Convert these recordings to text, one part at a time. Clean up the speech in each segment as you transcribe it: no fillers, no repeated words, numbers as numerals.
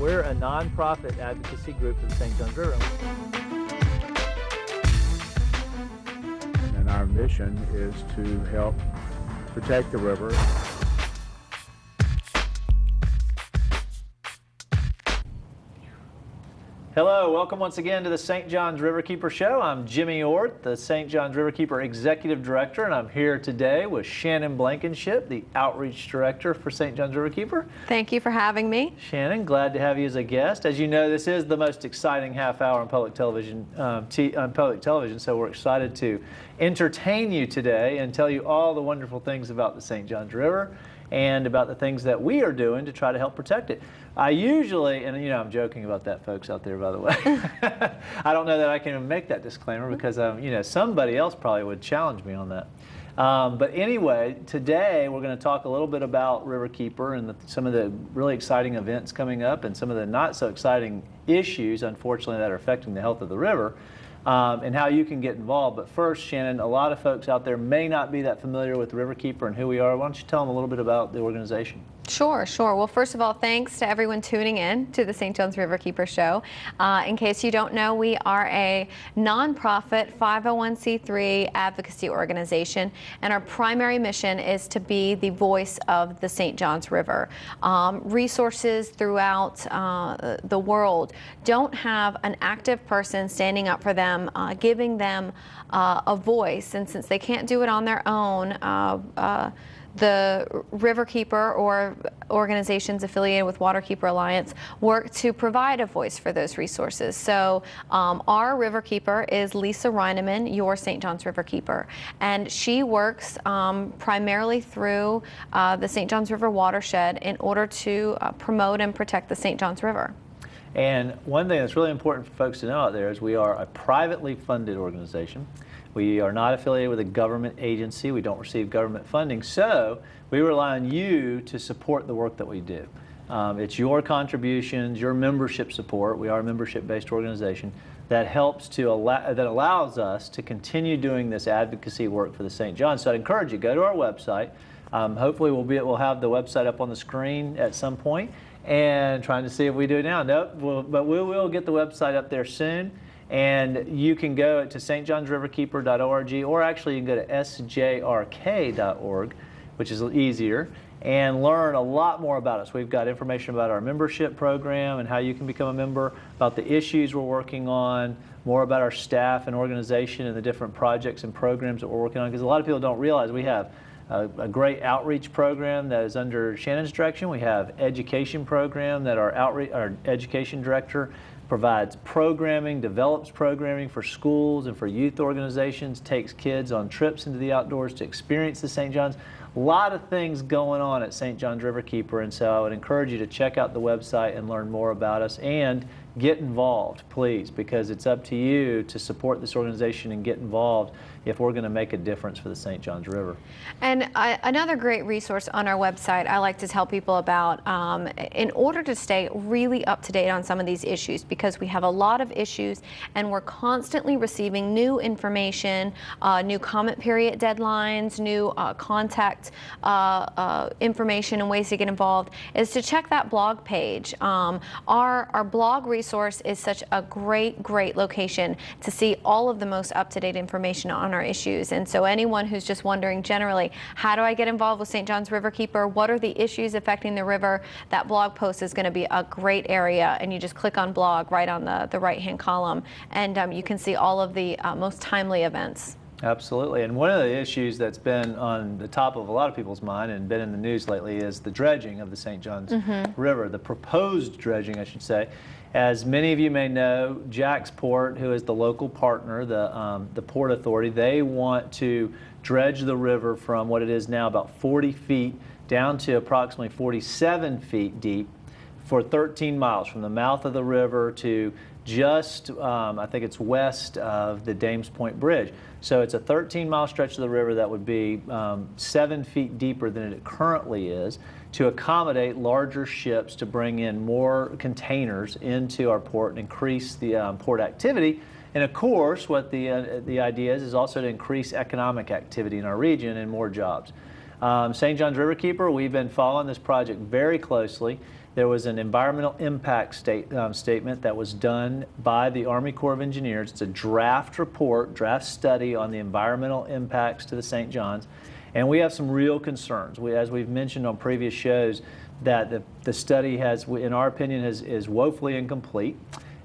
We're a nonprofit advocacy group for the St. Johns River. And our mission is to help protect the river. Hello, welcome once again to the St. Johns Riverkeeper Show. I'm Jimmy Ort, the St. Johns Riverkeeper Executive Director, and I'm here today with Shannon Blankenship, the Outreach Director for St. Johns Riverkeeper. Thank you for having me. Shannon, glad to have you as a guest. As you know, this is the most exciting half hour on public television, so we're excited to entertain you today and tell you all the wonderful things about the St. Johns River and about the things that we are doing to try to help protect it. I usually, and you know, I'm joking about that, folks out there, by the way. I don't know that I can even make that disclaimer because, you know, somebody else probably would challenge me on that. But anyway, today we're going to talk a little bit about Riverkeeper and some of the really exciting events coming up and some of the not so exciting issues, unfortunately, that are affecting the health of the river. And how you can get involved. But first, Shannon, a lot of folks out there may not be that familiar with Riverkeeper and who we are. Why don't you tell them a little bit about the organization? Sure. Well, first of all, thanks to everyone tuning in to the St. Johns Riverkeeper Show. In case you don't know, we are a nonprofit 501c3 advocacy organization, and our primary mission is to be the voice of the St. Johns River. Resources throughout the world don't have an active person standing up for them, giving them a voice, and since they can't do it on their own, the Riverkeeper or organizations affiliated with Waterkeeper Alliance work to provide a voice for those resources. So our Riverkeeper is Lisa Reineman, your St. Johns Riverkeeper, and she works primarily through the St. Johns River watershed in order to promote and protect the St. Johns River. And one thing that's really important for folks to know out there is we are a privately funded organization. We are not affiliated with a government agency. We don't receive government funding. So we rely on you to support the work that we do. It's your contributions, your membership support. We are a membership-based organization that helps to allows us to continue doing this advocacy work for the St. Johns. So I encourage you, go to our website. Hopefully we'll have the website up on the screen at some point, and trying to see if we do it now. Nope, but we will get the website up there soon. And you can go to stjohnsriverkeeper.org, or actually you can go to sjrk.org, which is easier, and learn a lot more about us. We've got information about our membership program and how you can become a member, about the issues we're working on, more about our staff and organization and the different projects and programs that we're working on, because a lot of people don't realize we have a great outreach program that is under Shannon's direction. We have education program that our education director provides programming, develops programming for schools and for youth organizations, takes kids on trips into the outdoors to experience the St. Johns. A lot of things going on at St. Johns Riverkeeper, and so I would encourage you to check out the website and learn more about us and get involved, please, because it's up to you to support this organization and get involved if we're going to make a difference for the St. Johns River. And another great resource on our website I like to tell people about in order to stay really up to date on some of these issues, because we have a lot of issues and we're constantly receiving new information, new comment period deadlines, new contact information and ways to get involved, is to check that blog page. Our blog resource is such a great location to see all of the most up-to-date information on our issues. And so anyone who's just wondering generally, how do I get involved with St. Johns Riverkeeper? What are the issues affecting the river? That blog post is going to be a great area, and you just click on blog right on the right-hand column, and you can see all of the most timely events. Absolutely. And one of the issues that's been on the top of a lot of people's mind and been in the news lately is the dredging of the St. Johns River, the proposed dredging, I should say. As many of you may know, Jacksport, who is the local partner, the Port Authority, they want to dredge the river from what it is now about 40 feet down to approximately 47 feet deep for 13 miles from the mouth of the river to just, I think it's west of the Dames Point Bridge. So it's a 13-mile stretch of the river that would be 7 feet deeper than it currently is, to accommodate larger ships to bring in more containers into our port and increase the port activity. And of course, what the idea is also to increase economic activity in our region and more jobs. St. Johns Riverkeeper, we've been following this project very closely. There was an environmental impact statement that was done by the Army Corps of Engineers. It's a draft report, draft study on the environmental impacts to the St. John's. And we have some real concerns. As we've mentioned on previous shows, that the study has, in our opinion, is woefully incomplete.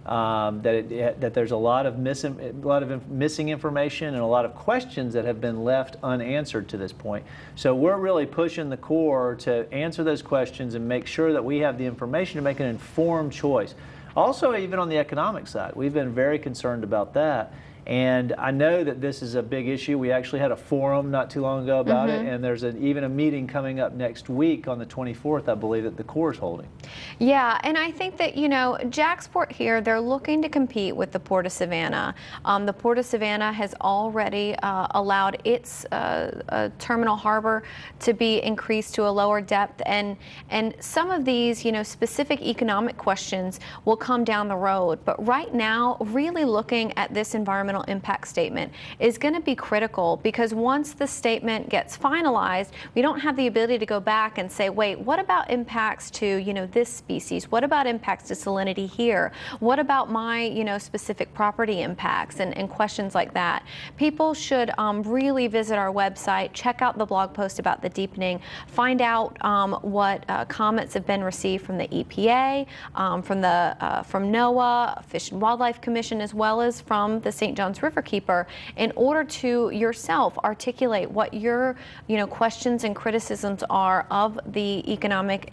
That there's a lot of missing information and a lot of questions that have been left unanswered to this point. So we're really pushing the Corps to answer those questions and make sure that we have the information to make an informed choice. Also, even on the economic side, we've been very concerned about that. And I know that this is a big issue. We actually had a forum not too long ago about it, and there's even a meeting coming up next week on the 24th, I believe, that the Corps is holding. Yeah, and I think that, you know, JAXPort here, they're looking to compete with the Port of Savannah. The Port of Savannah has already allowed its terminal harbor to be increased to a lower depth, and some of these, you know, specific economic questions will come down the road. But right now, really looking at this environmental impact statement is going to be critical, because once the statement gets finalized, we don't have the ability to go back and say, wait, what about impacts to, you know, this species? What about impacts to salinity here? What about my, you know, specific property impacts and questions like that? People should really visit our website, check out the blog post about the deepening, find out what comments have been received from the EPA, from NOAA, Fish and Wildlife Commission, as well as from the St. John's Riverkeeper, in order to yourself articulate what your, you know, questions and criticisms are of the economic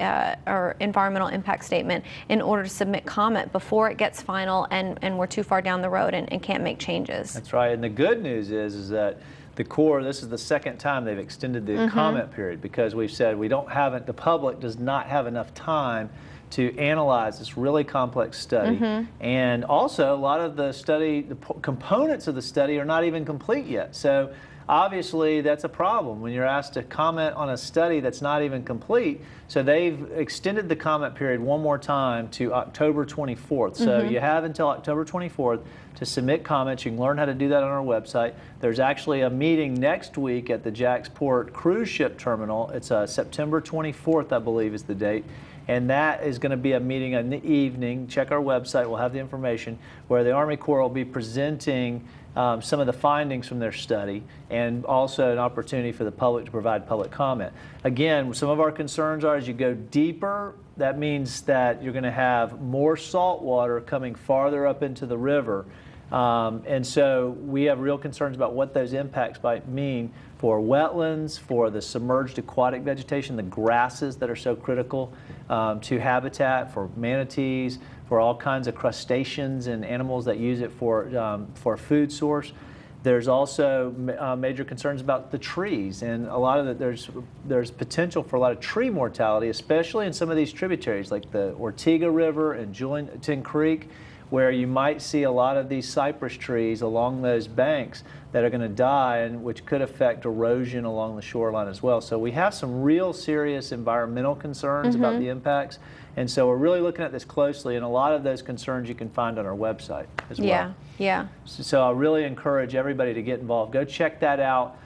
or environmental impact statement, in order to submit comment before it gets final and we're too far down the road and can't make changes. That's right. And the good news is that the Corps, this is the second time they've extended the comment period, because we've said the public does not have enough time to analyze this really complex study. And also, a lot of the components of the study are not even complete yet. So obviously, that's a problem when you're asked to comment on a study that's not even complete. So they've extended the comment period one more time to October 24th. So you have until October 24th to submit comments. You can learn how to do that on our website. There's actually a meeting next week at the JAXPort cruise ship terminal. It's September 24th, I believe, is the date. And that is going to be a meeting in the evening. Check our website, we'll have the information, where the Army Corps will be presenting some of the findings from their study, and also an opportunity for the public to provide public comment. Again, some of our concerns are, as you go deeper, that means that you're going to have more salt water coming farther up into the river. And so we have real concerns about what those impacts might mean for wetlands, for the submerged aquatic vegetation, the grasses that are so critical to habitat, for manatees, for all kinds of crustaceans and animals that use it for a food source. There's also major concerns about the trees, and a lot of there's potential for a lot of tree mortality, especially in some of these tributaries like the Ortega River and Julington Creek, where you might see a lot of these cypress trees along those banks that are going to die, and which could affect erosion along the shoreline as well. So we have some real serious environmental concerns about the impacts, and so we're really looking at this closely, and a lot of those concerns you can find on our website as well. Yeah. So I really encourage everybody to get involved. Go check that out.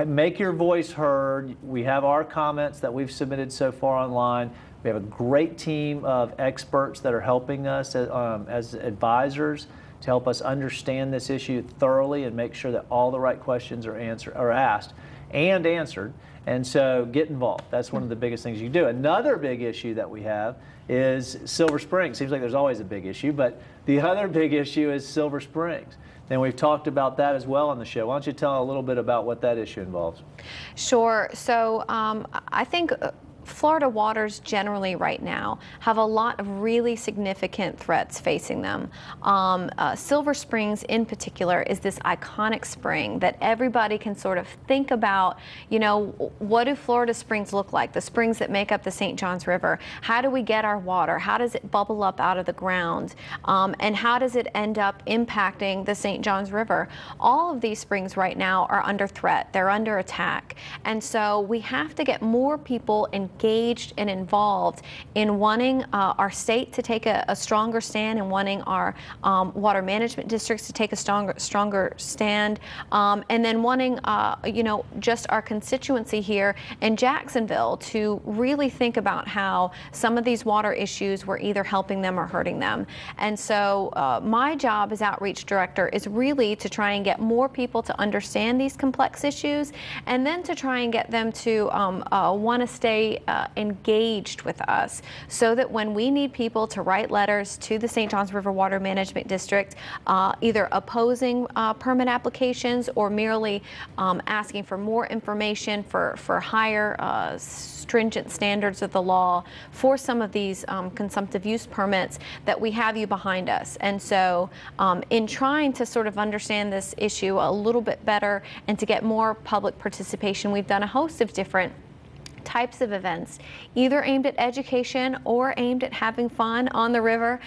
Make your voice heard. We have our comments that we've submitted so far online. We have a great team of experts that are helping us as advisors to help us understand this issue thoroughly and make sure that all the right questions are asked and answered. And so get involved. That's one of the biggest things you can do. Another big issue that we have is Silver Springs. Seems like there's always a big issue, but the other big issue is Silver Springs. And we've talked about that as well on the show. Why don't you tell a little bit about what that issue involves? Sure. So I think Florida waters generally right now have a lot of really significant threats facing them. Silver Springs in particular is this iconic spring that everybody can sort of think about, you know, what do Florida springs look like? The springs that make up the St. Johns River. How do we get our water? How does it bubble up out of the ground? And how does it end up impacting the St. Johns River? All of these springs right now are under threat. They're under attack. And so we have to get more people engaged and involved in wanting our state to take a stronger stand, and wanting our water management districts to take a stronger stand, and then wanting just our constituency here in Jacksonville to really think about how some of these water issues were either helping them or hurting them. And so my job as outreach director is really to try and get more people to understand these complex issues, and then to try and get them to want to stay engaged with us, so that when we need people to write letters to the St. Johns River Water Management District, either opposing permit applications or merely asking for more information for higher stringent standards of the law for some of these consumptive use permits, that we have you behind us. And so in trying to sort of understand this issue a little bit better and to get more public participation, we've done a host of different types of events, either aimed at education or aimed at having fun on the river,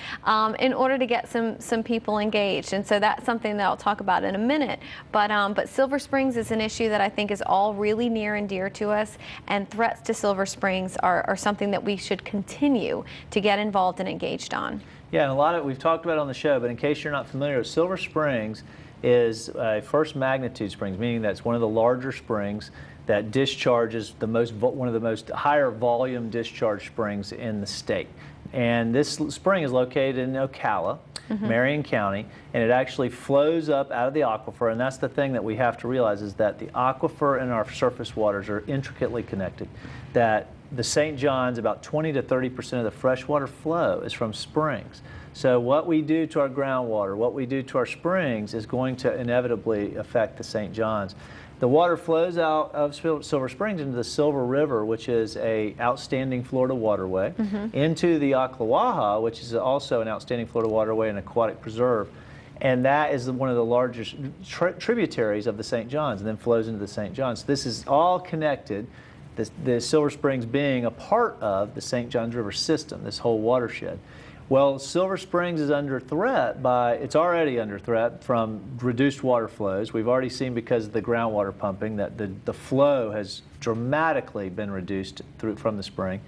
in order to get some people engaged. And so that's something that I'll talk about in a minute. But Silver Springs is an issue that I think is all really near and dear to us, and threats to Silver Springs are something that we should continue to get involved and engaged on. Yeah, and a lot of we've talked about it on the show, but in case you're not familiar, Silver Springs is a first magnitude springs, meaning that's one of the larger springs that discharges one of the most higher volume discharge springs in the state. And this spring is located in Ocala, Marion County, and it actually flows up out of the aquifer. And that's the thing that we have to realize, is that the aquifer and our surface waters are intricately connected. That the St. Johns, about 20 to 30% of the freshwater flow is from springs. So what we do to our groundwater, what we do to our springs, is going to inevitably affect the St. Johns. The water flows out of Silver Springs into the Silver River, which is an outstanding Florida waterway, into the Ocklawaha, which is also an outstanding Florida waterway and aquatic preserve. And that is one of the largest tributaries of the St. Johns, and then flows into the St. Johns. So this is all connected, the Silver Springs being a part of the St. Johns River system, this whole watershed. Well, Silver Springs is under threat it's already under threat from reduced water flows. We've already seen, because of the groundwater pumping, that the flow has dramatically been reduced from the spring.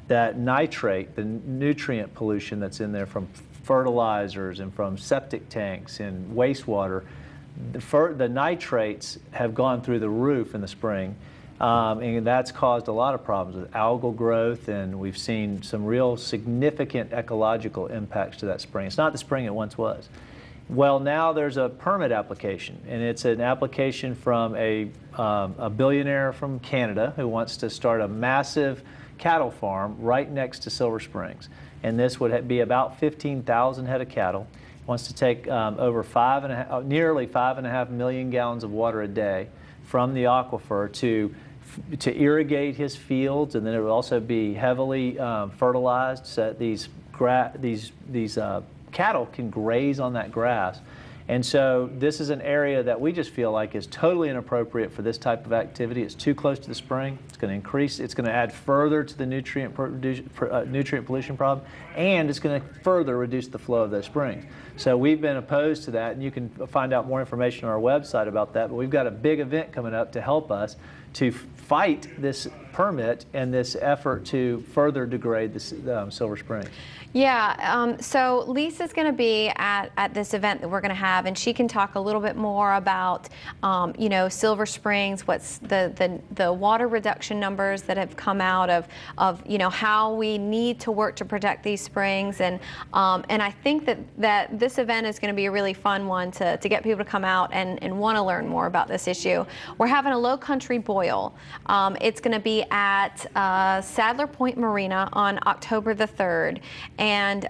That nitrate, the nutrient pollution that's in there from fertilizers and from septic tanks and wastewater, the nitrates have gone through the roof in the spring. And that's caused a lot of problems with algal growth, and we've seen some real significant ecological impacts to that spring. It's not the spring it once was. Well, now there's a permit application, and it's an application from a billionaire from Canada who wants to start a massive cattle farm right next to Silver Springs. And this would be about 15,000 head of cattle. Wants to take over nearly 5.5 million gallons of water a day from the aquifer to irrigate his fields, and then it would also be heavily fertilized, so that these cattle can graze on that grass. And so this is an area that we just feel like is totally inappropriate for this type of activity. It's too close to the spring. It's going to increase. It's going to add further to the nutrient pollution problem, and it's going to further reduce the flow of those springs. So we've been opposed to that, and you can find out more information on our website about that. But we've got a big event coming up to help us to fight this permit and this effort to further degrade the Silver Springs. Yeah, so Lisa's going to be at this event that we're going to have, and she can talk a little bit more about, Silver Springs, what's the water reduction numbers that have come out of how we need to work to protect these springs, and I think that this event is going to be a really fun one to get people to come out and want to learn more about this issue. We're having a low country boil. It's going to be at Sadler Point Marina on October the 3rd. And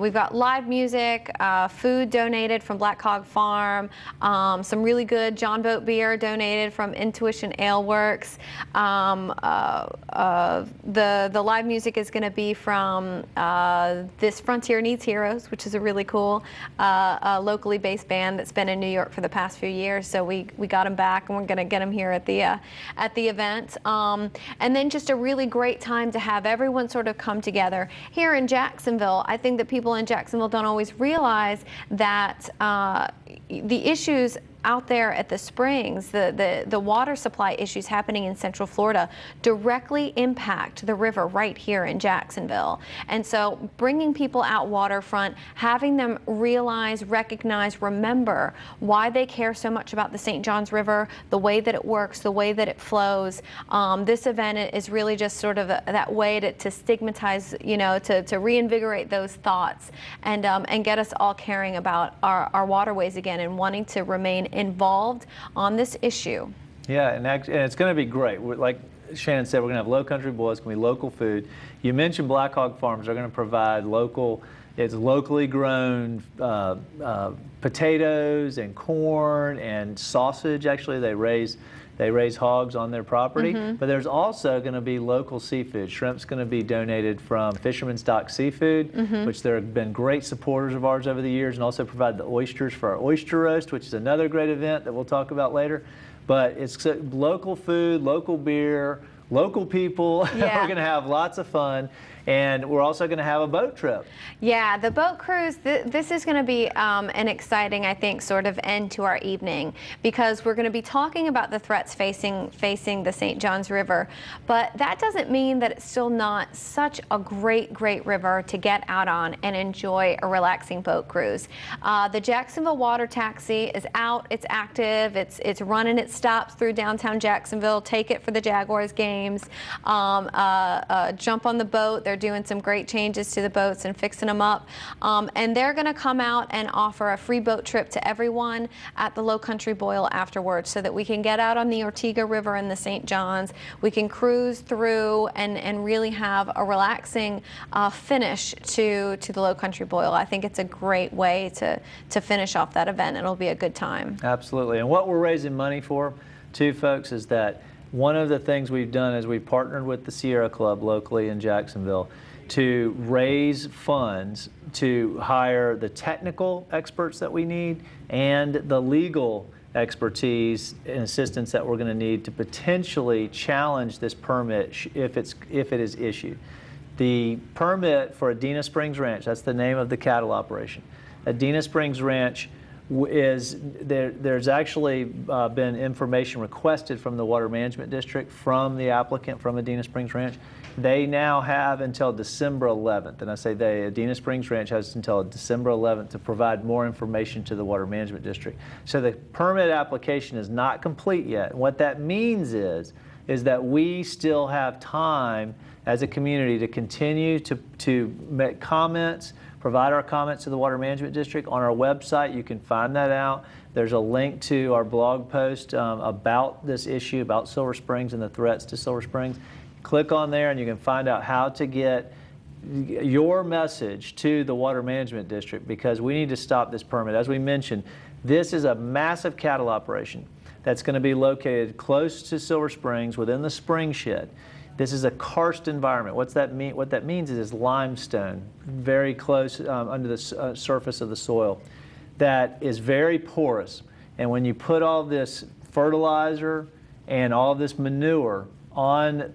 we've got live music, food donated from Black Hog Farm, some really good John Boat beer donated from Intuition Ale Works. The live music is going to be from this Frontier Needs Heroes, which is a really cool locally based band that's been in New York for the past few years. So we got them back, and we're going to get them here at the event. And then just a really great time to have everyone sort of come together here in Jacksonville. I think that people in Jacksonville don't always realize that the issues out there at the springs, the water supply issues happening in Central Florida directly impact the river right here in Jacksonville. And so bringing people out waterfront, having them realize, recognize, remember why they care so much about the St. Johns River, the way that it works, the way that it flows. This event is really just sort of that way to stigmatize, to reinvigorate those thoughts and get us all caring about our waterways again and wanting to remain involved on this issue. Yeah, and it's going to be great. Like Shannon said, we're going to have low country boil. It's going to be local food. You mentioned Black Hog Farms. They're going to provide locally grown potatoes and corn and sausage. Actually, they raise hogs on their property. But there's also going to be local seafood. Shrimp's going to be donated from Fisherman's Dock Seafood, which they've been great supporters of ours over the years, and also provide the oysters for our oyster roast, which is another great event that we'll talk about later. But it's local food, local beer, local people. Yeah. We're going to have lots of fun. And we're also going to have a boat trip. Yeah, the boat cruise, this is going to be an exciting, I think, sort of end to our evening, because we're going to be talking about the threats facing the St. Johns River. But that doesn't mean that it's still not such a great river to get out on and enjoy a relaxing boat cruise. The Jacksonville Water Taxi is out, it's active, it's running its stops through downtown Jacksonville. Take it for the Jaguars games. Jump on the boat. They're doing some great changes to the boats and fixing them up. And they're going to come out and offer a free boat trip to everyone at the Low Country Boil afterwards, so that we can get out on the Ortega River in the St. Johns. We can cruise through and really have a relaxing finish to the Low Country Boil. I think it's a great way to finish off that event. It'll be a good time. Absolutely. And what we're raising money for, too, folks, is that one of the things we've done is we've partnered with the Sierra Club locally in Jacksonville to raise funds to hire the technical experts that we need and the legal expertise and assistance that we're going to need to potentially challenge this permit if it is issued. The permit for Adena Springs Ranch, that's the name of the cattle operation. Adena Springs Ranch there's actually been information requested from the Water Management District from the applicant from Adena Springs Ranch. They now have until December 11th, and I say they, Adena Springs Ranch has until December 11th to provide more information to the Water Management District. So the permit application is not complete yet. And what that means is that we still have time as a community to continue to make comments, provide our comments to the Water Management District. On our website, you can find that out. There's a link to our blog post about this issue, about Silver Springs and the threats to Silver Springs. Click on there and you can find out how to get your message to the Water Management District, because we need to stop this permit. As we mentioned, this is a massive cattle operation that's going to be located close to Silver Springs within the spring shed. This is a karst environment. What's that mean? What that means is limestone, very close under the surface of the soil, that is very porous. And when you put all this fertilizer and all this manure on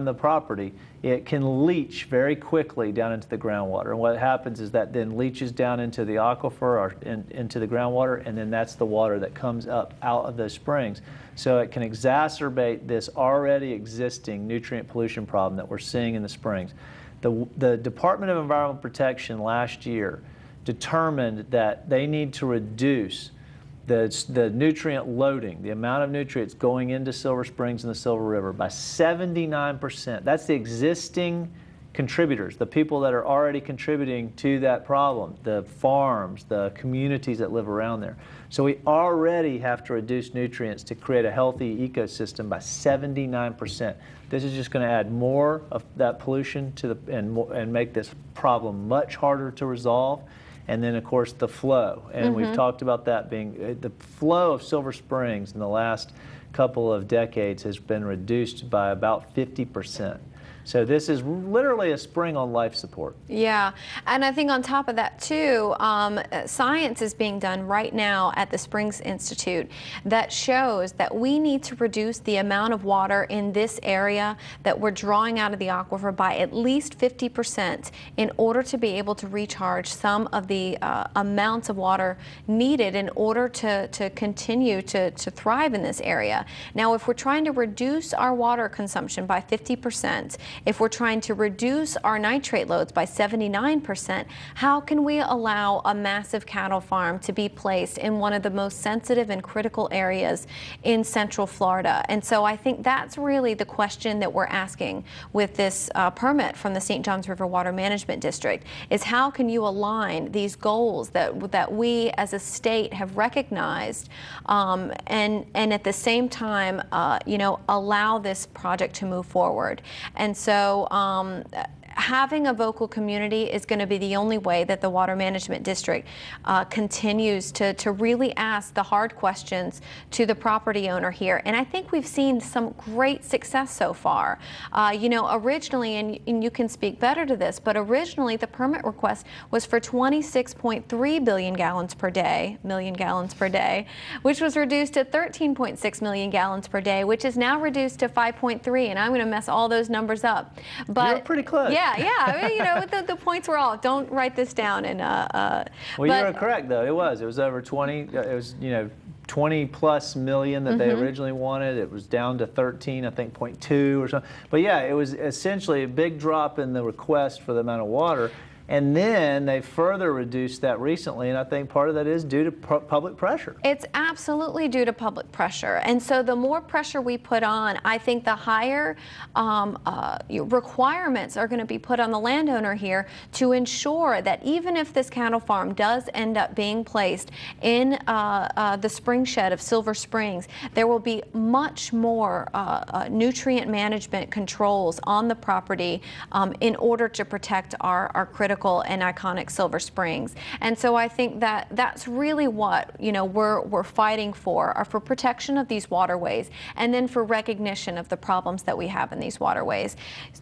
the property, it can leach very quickly down into the groundwater. And what happens is that then leaches down into the aquifer or into the groundwater, and then that's the water that comes up out of those springs. So it can exacerbate this already existing nutrient pollution problem that we're seeing in the springs. The Department of Environmental Protection last year determined that they need to reduce the nutrient loading, the amount of nutrients going into Silver Springs and the Silver River, by 79%. That's the existing contributors, the people that are already contributing to that problem, the farms, the communities that live around there. So we already have to reduce nutrients to create a healthy ecosystem by 79%. This is just going to add more of that pollution to and make this problem much harder to resolve. And then, of course, the flow. And we've talked about that being, the flow of Silver Springs in the last couple of decades has been reduced by about 50%. So this is literally a spring on life support. Yeah, and I think on top of that too, science is being done right now at the Springs Institute that shows that we need to reduce the amount of water in this area that we're drawing out of the aquifer by at least 50% in order to be able to recharge some of the amounts of water needed in order to continue to thrive in this area. Now, if we're trying to reduce our water consumption by 50%, if we're trying to reduce our nitrate loads by 79%, how can we allow a massive cattle farm to be placed in one of the most sensitive and critical areas in Central Florida? And so I think that's really the question that we're asking with this permit from the St. Johns River Water Management District, is how can you align these goals that we as a state have recognized and at the same time, allow this project to move forward. And so having a vocal community is going to be the only way that the Water Management District continues to really ask the hard questions to the property owner here. And I think we've seen some great success so far. Originally, and you can speak better to this, but originally the permit request was for 26.3 million gallons per day, which was reduced to 13.6 million gallons per day, which is now reduced to 5.3. And I'm going to mess all those numbers up. But you're pretty close. Yeah. I mean, the points were all. Don't write this down. And well, you're correct though. It was over 20. It was 20 plus million that they originally wanted. It was down to 13, I think, 0.2 or something. But yeah, it was essentially a big drop in the request for the amount of water. And then they further reduced that recently, and I think part of that is due to public pressure. It's absolutely due to public pressure. And so the more pressure we put on, I think the higher requirements are going to be put on the landowner here to ensure that even if this cattle farm does end up being placed in the spring shed of Silver Springs, there will be much more nutrient management controls on the property in order to protect our critical and iconic Silver Springs. And so I think that that's really what we're fighting for protection of these waterways, and then for recognition of the problems that we have in these waterways.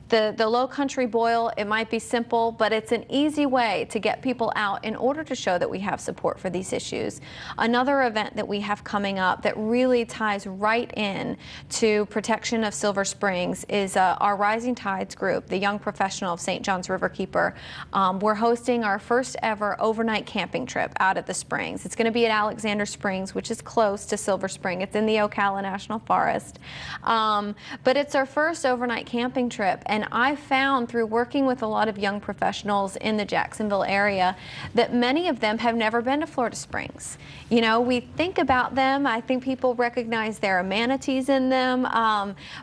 The low country boil, it might be simple, but it's an easy way to get people out in order to show that we have support for these issues. Another event that we have coming up that really ties right in to protection of Silver Springs is our Rising Tides group, the Young Professional of St. Johns Riverkeeper. We're hosting our first ever overnight camping trip out at the Springs. It's going to be at Alexander Springs, which is close to Silver Spring. It's in the Ocala National Forest. But it's our first overnight camping trip, and I found through working with a lot of young professionals in the Jacksonville area that many of them have never been to Florida Springs. We think about them. I think people recognize there are manatees in them,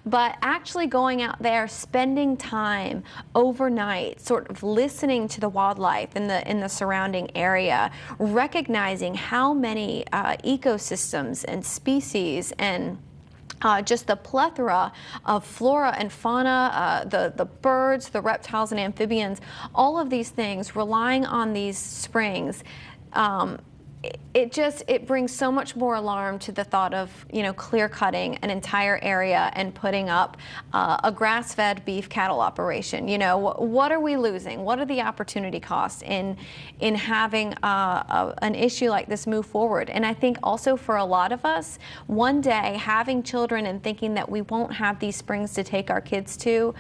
but actually going out there, spending time overnight, sort of listening to the wildlife in the surrounding area, recognizing how many ecosystems and species and just the plethora of flora and fauna, the birds, the reptiles and amphibians, all of these things relying on these springs. It brings so much more alarm to the thought of clear cutting an entire area and putting up a grass-fed beef cattle operation. What are we losing? What are the opportunity costs in having an issue like this move forward? And I think also for a lot of us, one day having children and thinking that we won't have these springs to take our kids to,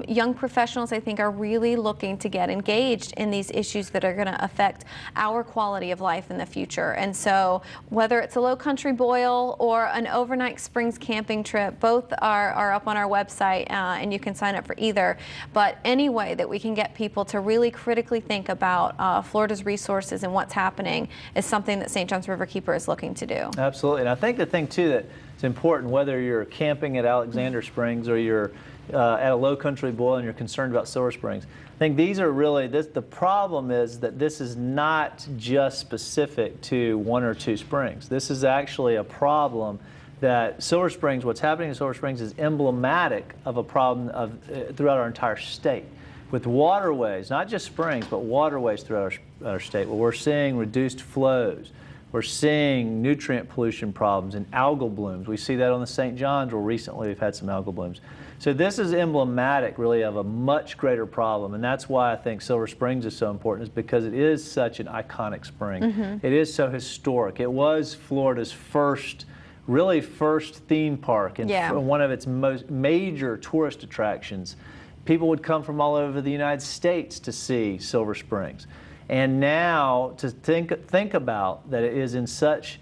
young professionals I think are really looking to get engaged in these issues that are going to affect our quality of life in the future. And so whether it's a low country boil or an overnight springs camping trip, both are up on our website and you can sign up for either. But any way that we can get people to really critically think about Florida's resources and what's happening is something that St. Johns Riverkeeper is looking to do. Absolutely. And I think the thing too that's important, whether you're camping at Alexander Springs or you're at a low country boil and you're concerned about Silver Springs, I think these are really, the problem is that this is not just specific to one or two springs. This is actually a problem that Silver Springs, what's happening in Silver Springs is emblematic of a problem throughout our entire state. With waterways, not just springs, but waterways throughout our state, where we're seeing reduced flows. We're seeing nutrient pollution problems and algal blooms. We see that on the St. John's, where recently we've had some algal blooms. So this is emblematic, really, of a much greater problem, and that's why I think Silver Springs is so important, is because it is such an iconic spring. It is so historic. It was Florida's first theme park and one of its most major tourist attractions. People would come from all over the United States to see Silver Springs. And now to think about that it is in such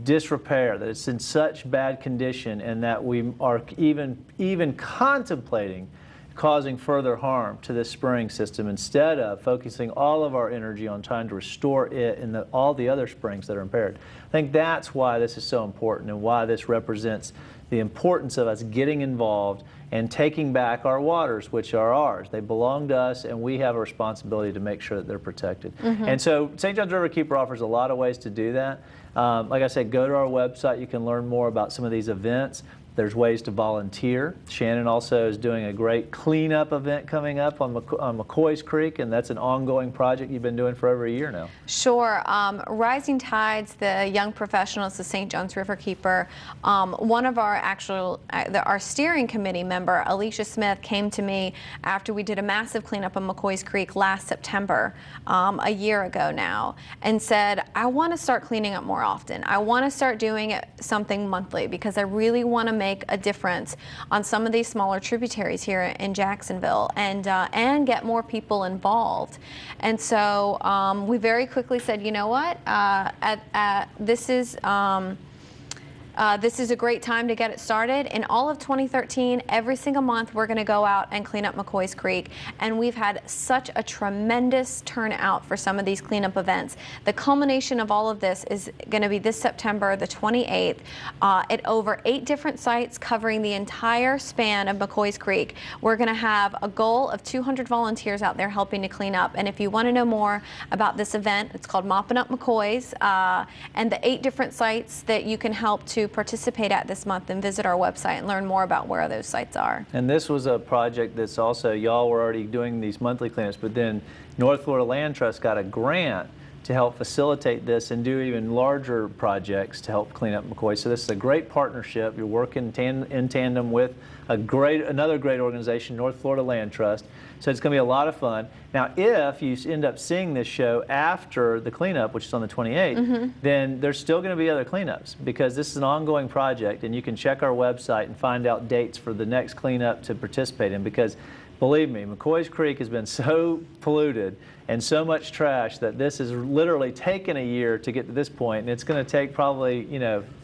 disrepair, that it's in such bad condition, and that we are even contemplating causing further harm to this spring system instead of focusing all of our energy on trying to restore it and all the other springs that are impaired. I think that's why this is so important, and why this represents the importance of us getting involved and taking back our waters, which are ours. They belong to us, and we have a responsibility to make sure that they're protected. And so St. John's Riverkeeper offers a lot of ways to do that. Like I said, go to our website. You can learn more about some of these events. There's ways to volunteer. Shannon also is doing a great cleanup event coming up on McCoy's Creek, and that's an ongoing project you've been doing for over a year now. Sure. Rising Tides, the young professionals, the St. John's Riverkeeper, one of our steering committee member, Alicia Smith, came to me after we did a massive cleanup on McCoy's Creek last September, a year ago now, and said, I want to start cleaning up more often. I want to start doing something monthly, because I really want to make a difference on some of these smaller tributaries here in Jacksonville, and get more people involved. And so we very quickly said, you know what, this is a great time to get it started. In all of 2013, every single month, we're going to go out and clean up McCoy's Creek. And we've had such a tremendous turnout for some of these cleanup events. The culmination of all of this is going to be this September, the 28th, at over 8 different sites covering the entire span of McCoy's Creek. We're going to have a goal of 200 volunteers out there helping to clean up. And if you want to know more about this event, it's called Mopping Up McCoy's, and the 8 different sites that you can help to participate at this month, and visit our website and learn more about where those sites are. And this was a project that's also, y'all were already doing these monthly cleanups, but then North Florida Land Trust got a grant to help facilitate this and do even larger projects to help clean up McCoy. So this is a great partnership. You're working in tandem with another great organization, North Florida Land Trust. So it's going to be a lot of fun. Now, if you end up seeing this show after the cleanup, which is on the 28th, then there's still going to be other cleanups, because this is an ongoing project, and you can check our website and find out dates for the next cleanup to participate in, because believe me, McCoy's Creek has been so polluted and so much trash that this has literally taken a year to get to this point, and it's going to take probably,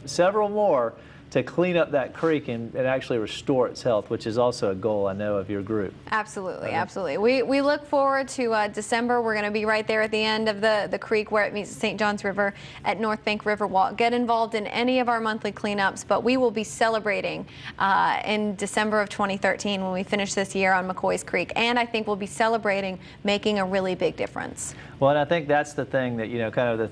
several more to clean up that creek and actually restore its health, which is also a goal, I know, of your group. Absolutely, absolutely. We look forward to December. We're going to be right there at the end of the creek where it meets the St. John's River at North Bank Riverwalk. Get involved in any of our monthly cleanups, but we will be celebrating in December of 2013 when we finish this year on McCoy's Creek, and I think we'll be celebrating making a really big difference. Well, and I think that's the thing that, kind of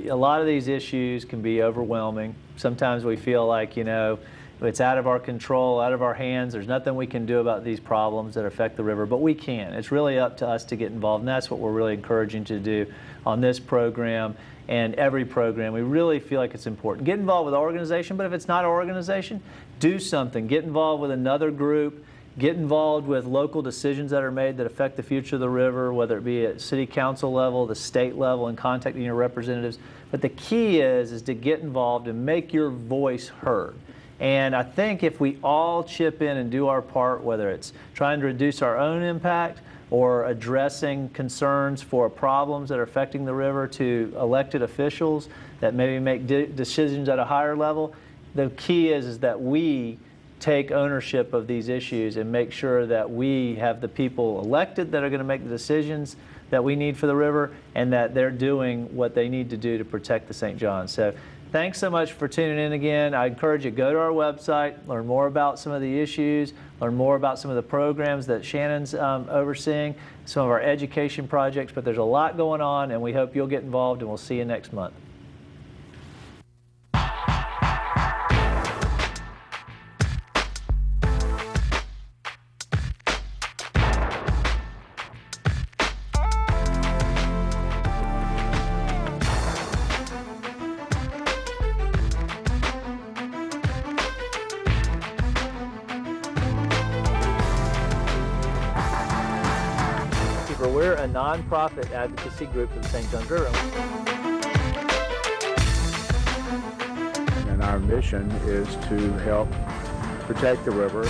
a lot of these issues can be overwhelming. Sometimes we feel like, it's out of our control, out of our hands. There's nothing we can do about these problems that affect the river, but we can. It's really up to us to get involved, and that's what we're really encouraging to do on this program and every program. We really feel like it's important. Get involved with our organization, but if it's not our organization, do something. Get involved with another group. Get involved with local decisions that are made that affect the future of the river, whether it be at city council level, the state level, and contacting your representatives. But the key is to get involved and make your voice heard. And I think if we all chip in and do our part, whether it's trying to reduce our own impact or addressing concerns for problems that are affecting the river to elected officials that maybe make decisions at a higher level, the key is that we take ownership of these issues and make sure that we have the people elected that are going to make the decisions that we need for the river, and that they're doing what they need to do to protect the St. Johns. So thanks so much for tuning in again. I encourage you to go to our website, learn more about some of the issues, learn more about some of the programs that Shannon's overseeing, some of our education projects, but there's a lot going on, and we hope you'll get involved, and we'll see you next month. nonprofit advocacy group for the St. Johns River. And our mission is to help protect the river.